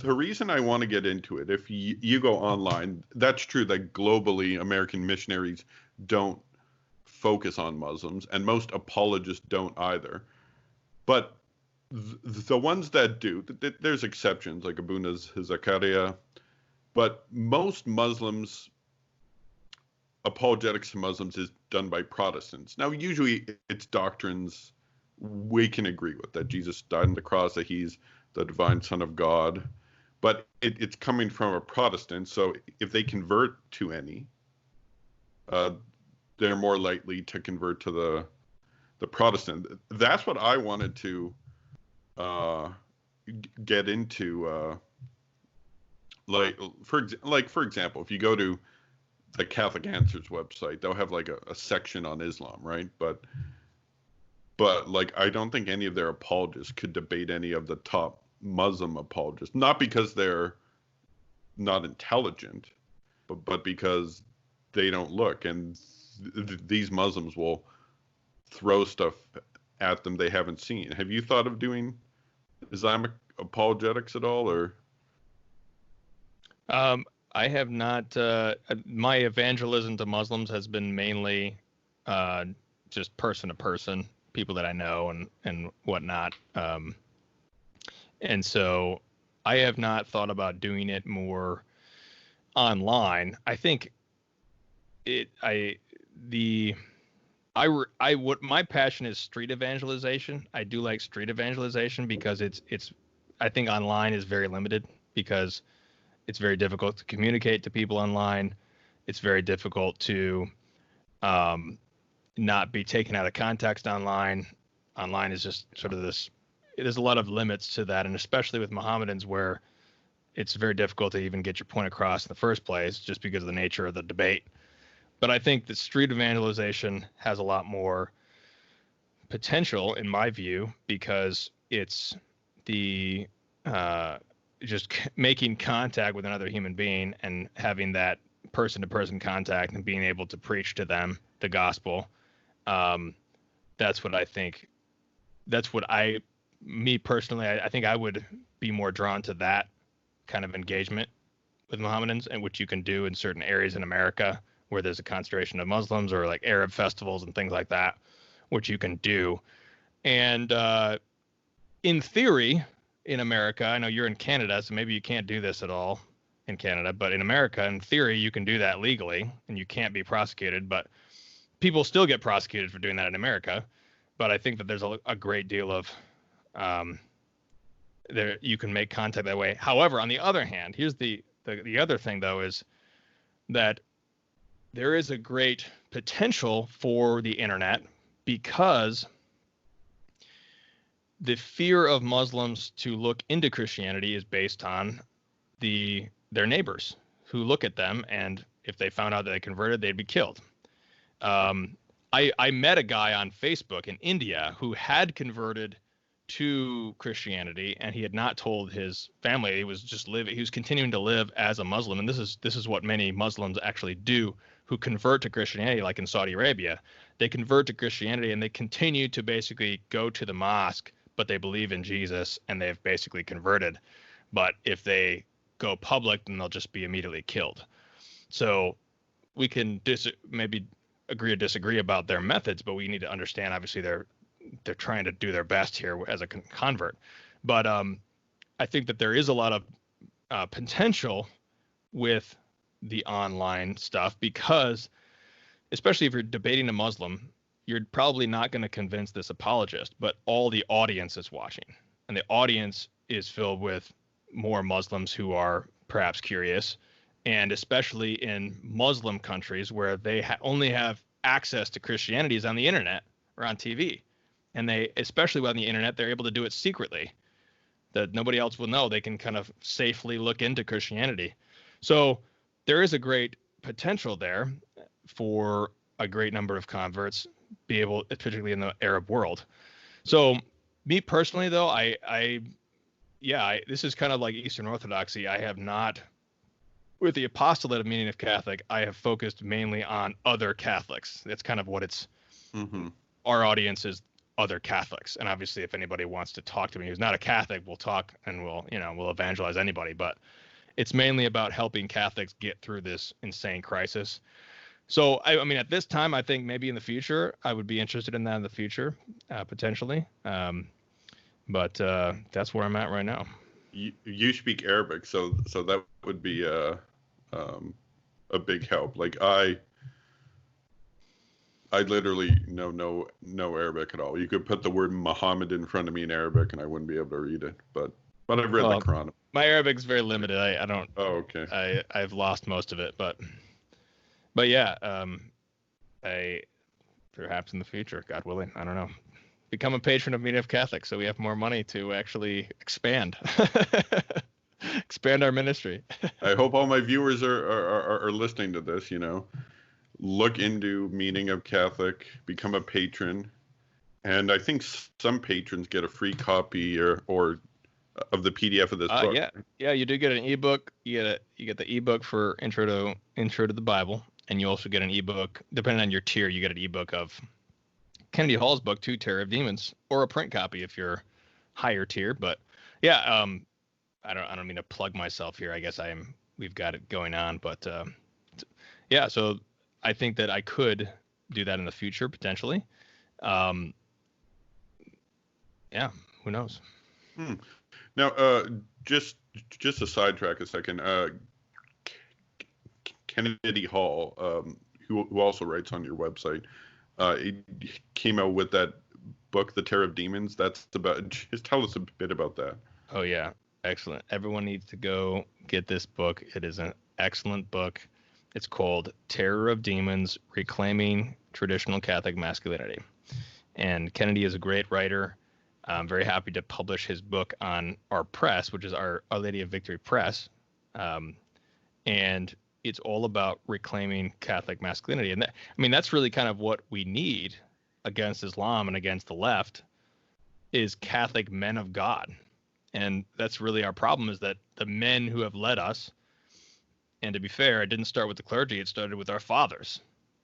reason I want to get into it, if you go online, that's true that globally American missionaries don't focus on Muslims, and most apologists don't either. But the ones that do, there's exceptions like Abuna Zakaria, but most Muslims, apologetics to Muslims is done by Protestants. Now, usually it's doctrines we can agree with, that Jesus died on the cross, that he's the divine Son of God, but it's coming from a Protestant. So if they convert to any, they're more likely to convert to the Protestant. That's what I wanted to get into. For example, if you go to the Catholic Answers website, they'll have like a section on Islam, right? But like, I don't think any of their apologists could debate any of the top Muslim apologists, not because they're not intelligent, but because they don't look. And these Muslims will throw stuff at them they haven't seen. Have you thought of doing Islamic apologetics at all, or? I have not. My evangelism to Muslims has been mainly just person to person, people that I know and whatnot. And so I have not thought about doing it more online. I think it. I what my passion is street evangelization. I do like street evangelization because it's. I think online is very limited because it's very difficult to communicate to people online. It's very difficult to not be taken out of context online. Online is just sort of this. There's a lot of limits to that, and especially with Mohammedans, where it's very difficult to even get your point across in the first place, just because of the nature of the debate. But I think that street evangelization has a lot more potential, in my view, because it's the just making contact with another human being and having that person-to-person contact and being able to preach to them the gospel. That's what I think. That's what me personally, I think I would be more drawn to that kind of engagement with Mohammedans, and which you can do in certain areas in America where there's a concentration of Muslims, or like Arab festivals and things like that, which you can do. And in theory, in America, I know you're in Canada, so maybe you can't do this at all in Canada, but in America, in theory, you can do that legally and you can't be prosecuted, but people still get prosecuted for doing that in America. But I think that there's a great deal of there you can make contact that way. However, on the other hand, here's the other thing though, is that there is a great potential for the internet because the fear of Muslims to look into Christianity is based on their neighbors who look at them, and if they found out that they converted, they'd be killed. I met a guy on Facebook in India who had converted to Christianity, and he had not told his family. He was continuing to live as a Muslim, and this is what many Muslims actually do who convert to Christianity, like in Saudi Arabia. They convert to Christianity and they continue to basically go to the mosque, but they believe in Jesus and they've basically converted. But if they go public, then they'll just be immediately killed. So we can maybe agree or disagree about their methods, but we need to understand, obviously, they're trying to do their best here as a convert. But I think that there is a lot of potential with the online stuff because, especially if you're debating a Muslim, you're probably not going to convince this apologist, but all the audience is watching, and the audience is filled with more Muslims who are perhaps curious, and especially in Muslim countries where they only have access to Christianity is on the internet or on TV. And they, especially on the internet, they're able to do it secretly, that nobody else will know. They can kind of safely look into Christianity. So there is a great potential there for a great number of converts, particularly in the Arab world. So me personally, though, this is kind of like Eastern Orthodoxy. I have not, with the apostolate of Meaning of Catholic, I have focused mainly on other Catholics. That's kind of what it's. Mm-hmm. Our audience is other Catholics, and obviously, if anybody wants to talk to me who's not a Catholic, we'll talk and we'll evangelize anybody. But it's mainly about helping Catholics get through this insane crisis. So, I mean, at this time, I think maybe in the future, I would be interested in that in the future, potentially. But that's where I'm at right now. You speak Arabic, so that would be a big help. Like I literally know no Arabic at all. You could put the word Muhammad in front of me in Arabic, and I wouldn't be able to read it. But I've read the Quran. My Arabic's very limited. I don't. Oh, okay. I've lost most of it, but yeah, I perhaps in the future, God willing, I don't know, become a patron of Meaning of Catholic, so we have more money to actually expand our ministry. I hope all my viewers are listening to this. Look into Meaning of Catholic, become a patron, and I think some patrons get a free copy or of the PDF of this book. Yeah, you do get an ebook. You get the ebook for intro to the Bible, and you also get an ebook, depending on your tier. You get an ebook of Kennedy Hall's book, Terror of Demons, or a print copy if you're higher tier. But Yeah. I don't mean to plug myself here. I guess we've got it going on, but yeah. So I think that I could do that in the future potentially. Yeah. Who knows? Now, just to sidetrack a second, Kennedy Hall, who also writes on your website, he came out with that book, The Terror of Demons. That's about. Just tell us a bit about that. Oh yeah, excellent. Everyone needs to go get this book. It is an excellent book. It's called Terror of Demons: Reclaiming Traditional Catholic Masculinity. And Kennedy is a great writer. I'm very happy to publish his book on our press, which is Our Lady of Victory Press. And it's all about reclaiming Catholic masculinity. And that's really kind of what we need against Islam and against the left is Catholic men of God. And that's really our problem, is that the men who have led us, and to be fair, it didn't start with the clergy, it started with our fathers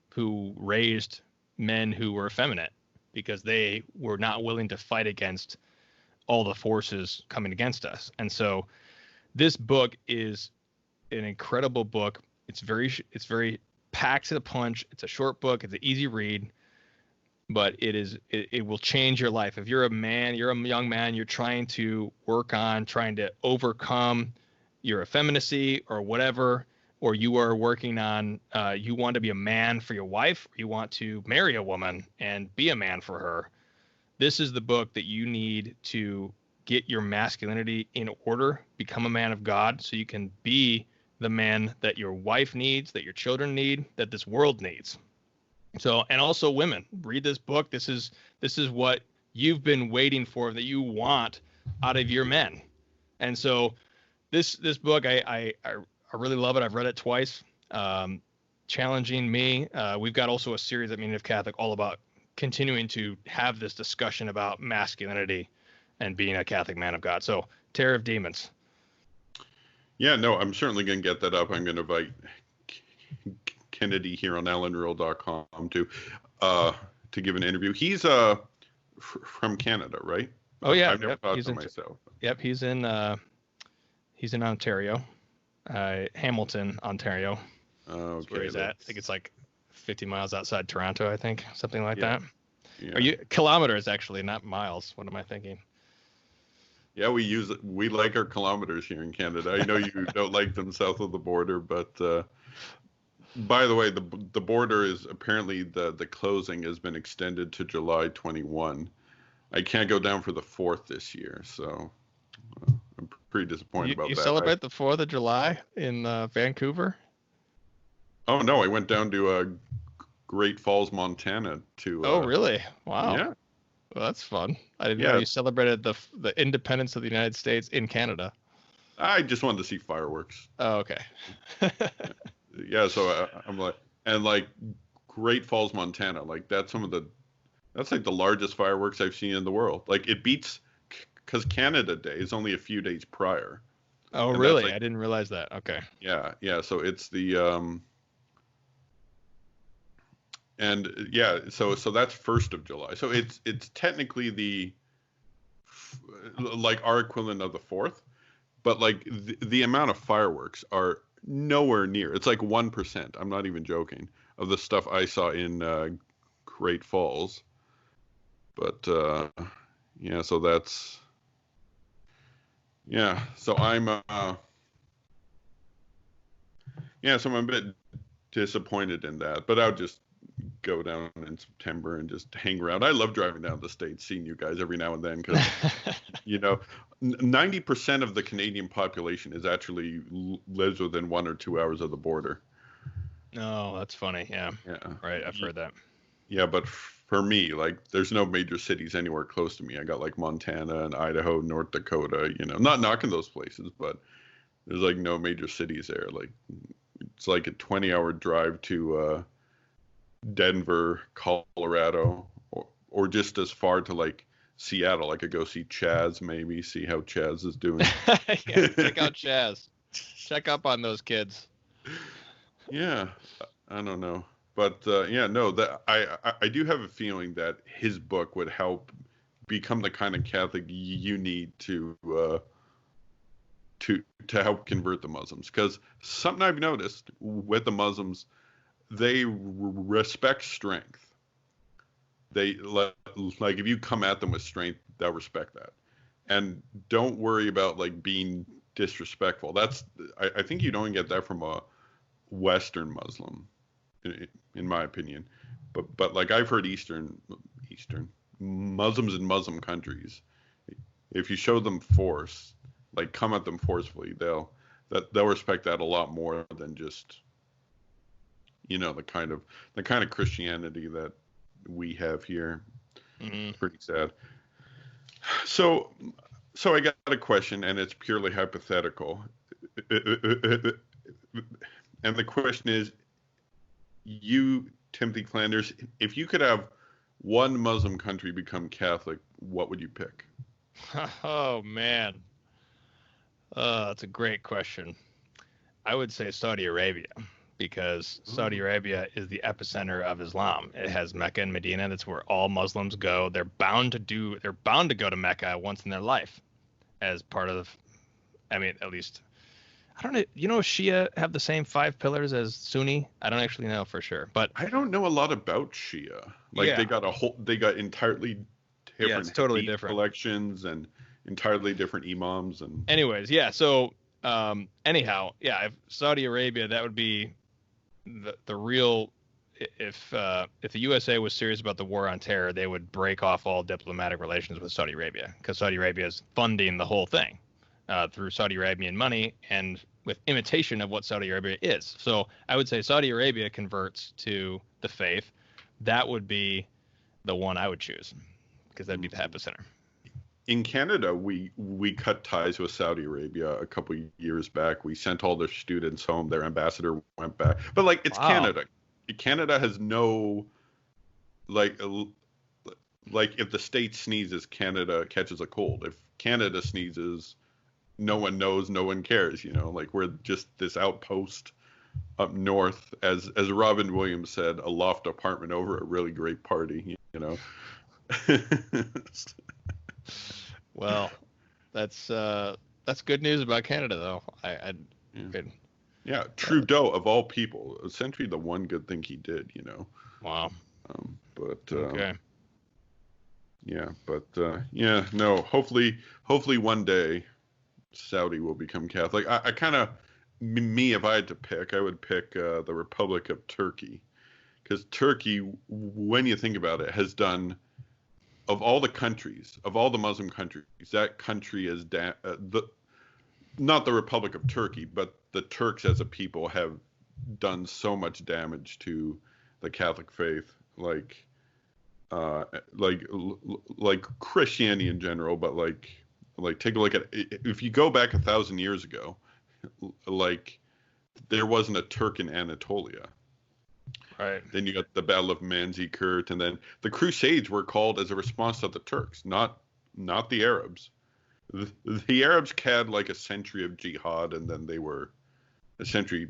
who raised men who were effeminate because they were not willing to fight against all the forces coming against us. And so this book is an incredible book. It's very packed to the punch. It's a short book. It's an easy read, but it will change your life. If you're a man, you're a young man, you're trying to overcome your effeminacy or whatever, or you are working on, you want to be a man for your wife, or you want to marry a woman and be a man for her. This is the book that you need to get your masculinity in order, become a man of God, so you can be the man that your wife needs, that your children need, that this world needs. So, and also women, read this book. This is what you've been waiting for, that you want out of your men. And so this book, I really love it. I've read it twice. Challenging me. We've got also a series at Meaning of Catholic all about continuing to have this discussion about masculinity and being a Catholic man of God. So, Terror of Demons. Yeah, no, I'm certainly going to get that up. I'm going to invite Kennedy here on allanruhl.com to give an interview. He's from Canada, right? Oh yeah, I've never talked to myself. Yep, he's in Ontario, Hamilton, Ontario. Okay, that's where he's at. I think it's like 50 miles outside Toronto. I think something like that. Yeah. Are you kilometers actually, not miles? What am I thinking? Yeah, we like our kilometers here in Canada. I know you don't like them south of the border, but by the way, the border is apparently the closing has been extended to July 21. I can't go down for the 4th this year, so I'm pretty disappointed about that. You celebrate the 4th of July in Vancouver? Oh no, I went down to Great Falls, Montana to. Oh really? Wow. Yeah. Well, that's fun. I didn't know you celebrated the independence of the United States in Canada. I just wanted to see fireworks. Oh, okay. Yeah, so I'm like Great Falls, Montana, like that's like the largest fireworks I've seen in the world. Like it beats, because Canada Day is only a few days prior. Oh, really? I didn't realize that. Okay. Yeah. So it's the and yeah, so that's 1st of July. So it's technically like our equivalent of the 4th, but like the amount of fireworks are nowhere near. It's like 1%. I'm not even joking, of the stuff I saw in Great Falls. But yeah, so that's So I'm so I'm a bit disappointed in that, but I'll just go down in September and just hang around. I love driving down the States, seeing you guys every now and then, because 90% of the Canadian population is actually lives within 1 or 2 hours of the border. Oh, that's funny. Yeah. Right. I've heard that. Yeah, but for me, like, there's no major cities anywhere close to me. I got like Montana and Idaho, North Dakota. Not knocking those places, but there's like no major cities there. Like, it's like a 20-hour drive to Denver, Colorado, or just as far to like Seattle. I could go see Chaz, maybe see how Chaz is doing. Yeah, check out Chaz. Check up on those kids. Yeah, I don't know, but that I do have a feeling that his book would help become the kind of Catholic you need to help convert the Muslims. Because something I've noticed with the Muslims, they respect strength. They like if you come at them with strength, they'll respect that, and don't worry about like being disrespectful. I think you don't get that from a Western Muslim, in my opinion. But like I've heard Eastern Muslims in Muslim countries, if you show them force, like come at them forcefully, they'll respect that a lot more than just the kind of Christianity that we have here. It's pretty sad. So I got a question, and it's purely hypothetical. And the question is, you, Timothy Flanders, if you could have one Muslim country become Catholic, what would you pick? Oh, man. That's a great question. I would say Saudi Arabia, because Saudi Arabia is the epicenter of Islam. It has Mecca and Medina. That's where all Muslims go. They're bound to go to Mecca once in their life as part of, at least, I don't know. Shia have the same 5 pillars as Sunni? I don't actually know for sure, but I don't know a lot about Shia. Like they got entirely different, it's totally different collections and entirely different imams and. Anyways, yeah. So anyhow, yeah. If Saudi Arabia, that would be the real. If the USA was serious about the war on terror, they would break off all diplomatic relations with Saudi Arabia, because Saudi Arabia is funding the whole thing through Saudi Arabian money and with imitation of what Saudi Arabia is. So I would say Saudi Arabia converts to the faith. That would be the one I would choose, because that'd be the epicenter. In Canada, we cut ties with Saudi Arabia a couple of years back. We sent all their students home. Their ambassador went back. But like, it's Canada. Canada has no like if the state sneezes, Canada catches a cold. If Canada sneezes, no one knows, no one cares. Like we're just this outpost up north, as Robin Williams said, a loft apartment over a really great party. Well, that's good news about Canada, though. Yeah, Trudeau of all people, essentially the one good thing he did. Wow. Okay. Yeah, but no. Hopefully one day Saudi will become Catholic. I kind of, if I had to pick, I would pick the Republic of Turkey, because Turkey, when you think about it, has done, of all the Muslim countries, that country is not the Republic of Turkey, but the Turks as a people have done so much damage to the Catholic faith, like Christianity in general, but like take a look at if you go back 1,000 years ago, like there wasn't a Turk in Anatolia. Right. Then you got the Battle of Manzikert, and then the Crusades were called as a response to the Turks, not the Arabs. The Arabs had like a century of jihad, and then they were a century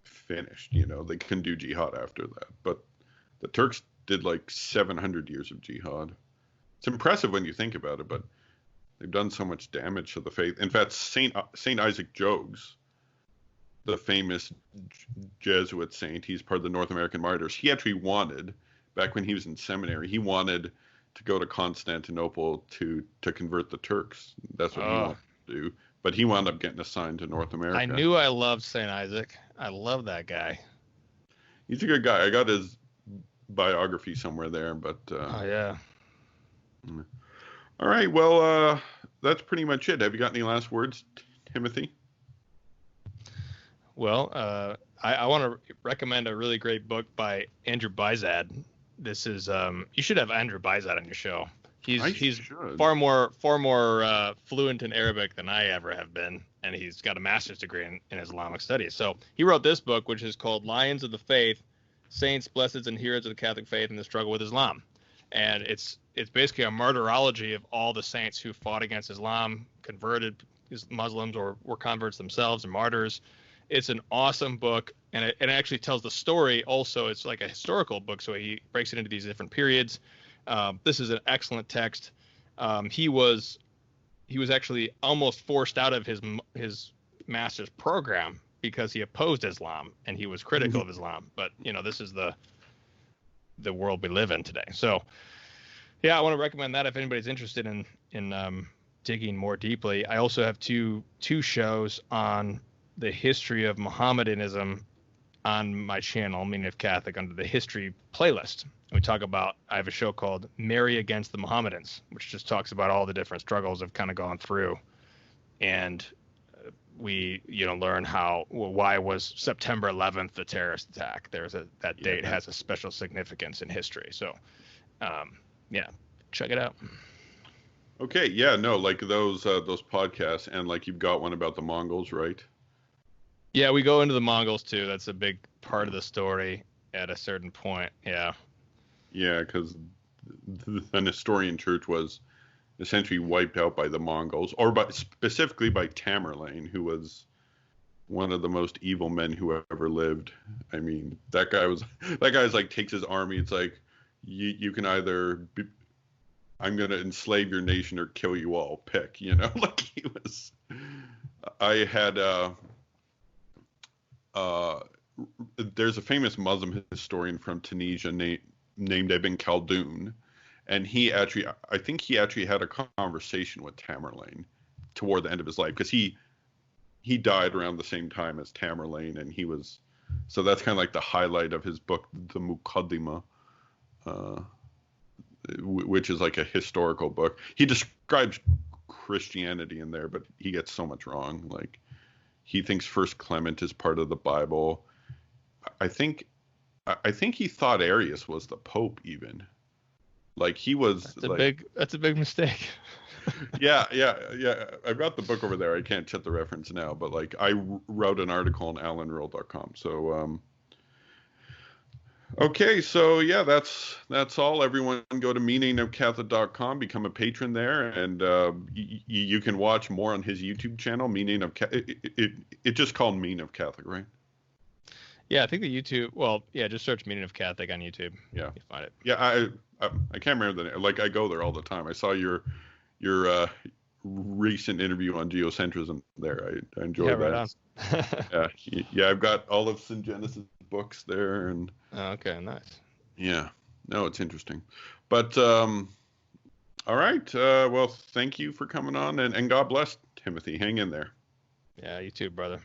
finished. They couldn't do jihad after that. But the Turks did like 700 years of jihad. It's impressive when you think about it, but they've done so much damage to the faith. In fact, Saint Isaac Jogues, the famous Jesuit saint, he's part of the North American Martyrs. He actually wanted, back when he was in seminary, he wanted to go to Constantinople to convert the Turks. That's what he wanted to do. But he wound up getting assigned to North America. I knew I loved St. Isaac. I love that guy. He's a good guy. I got his biography somewhere there, but oh yeah. All right, well, that's pretty much it. Have you got any last words, Timothy? Well, I want to recommend a really great book by Andrew Bizad. This is you should have Andrew Bizad on your show. He's far more fluent in Arabic than I ever have been, and he's got a master's degree in Islamic studies. So he wrote this book, which is called Lions of the Faith: Saints, Blesseds, and Heroes of the Catholic Faith in the Struggle with Islam. And it's basically a martyrology of all the saints who fought against Islam, converted as Muslims, or were converts themselves and martyrs. It's an awesome book, and it actually tells the story also. It's like a historical book, so he breaks it into these different periods. This is an excellent text, He was actually almost forced out of his master's program because he opposed Islam and he was critical of Islam. But this is the world we live in today. So yeah, I want to recommend that if anybody's interested in digging more deeply. I also have two shows on the history of Mohammedanism on my channel, Meaning of Catholic, under the history playlist. We talk about, I have a show called Mary Against the Mohammedans, which just talks about all the different struggles I've kind of gone through. And we, learn why was September 11th the terrorist attack? That date has a special significance in history. So, yeah, check it out. Okay, yeah, no, like those podcasts, and like you've got one about the Mongols, right? Yeah, we go into the Mongols too. That's a big part of the story at a certain point. Yeah. Yeah, because the Nestorian church was essentially wiped out by the Mongols, or specifically by Tamerlane, who was one of the most evil men who ever lived. I mean, that guy's like takes his army. It's like you can either I'm gonna enslave your nation or kill you all. Pick, like he was. I had there's a famous Muslim historian from Tunisia named Ibn Khaldun, and I think he actually had a conversation with Tamerlane toward the end of his life, because he died around the same time as Tamerlane, and so that's kind of like the highlight of his book, the Muqaddimah, which is like a historical book. He describes Christianity in there, but he gets so much wrong. Like, he thinks First Clement is part of the Bible. I think he thought Arius was the Pope even. Like, he was. That's a big mistake. yeah. I've got the book over there. I can't check the reference now, but like I wrote an article on allanruhl.com. So okay, so yeah, that's all. Everyone go to meaningofcatholic.com, become a patron there, and you can watch more on his YouTube channel, Meaning of it just called Meaning of Catholic, right? Yeah, I think the YouTube. Well, yeah, just search Meaning of Catholic on YouTube. Yeah, you find it. Yeah, I can't remember the name. Like, I go there all the time. I saw your recent interview on geocentrism there. I enjoyed that. Right on. yeah, I've got all of St. Genesis books there, and okay, nice. Yeah, no, it's interesting. But all right, well, thank you for coming on, and God bless, Timothy. Hang in there. Yeah, you too, brother.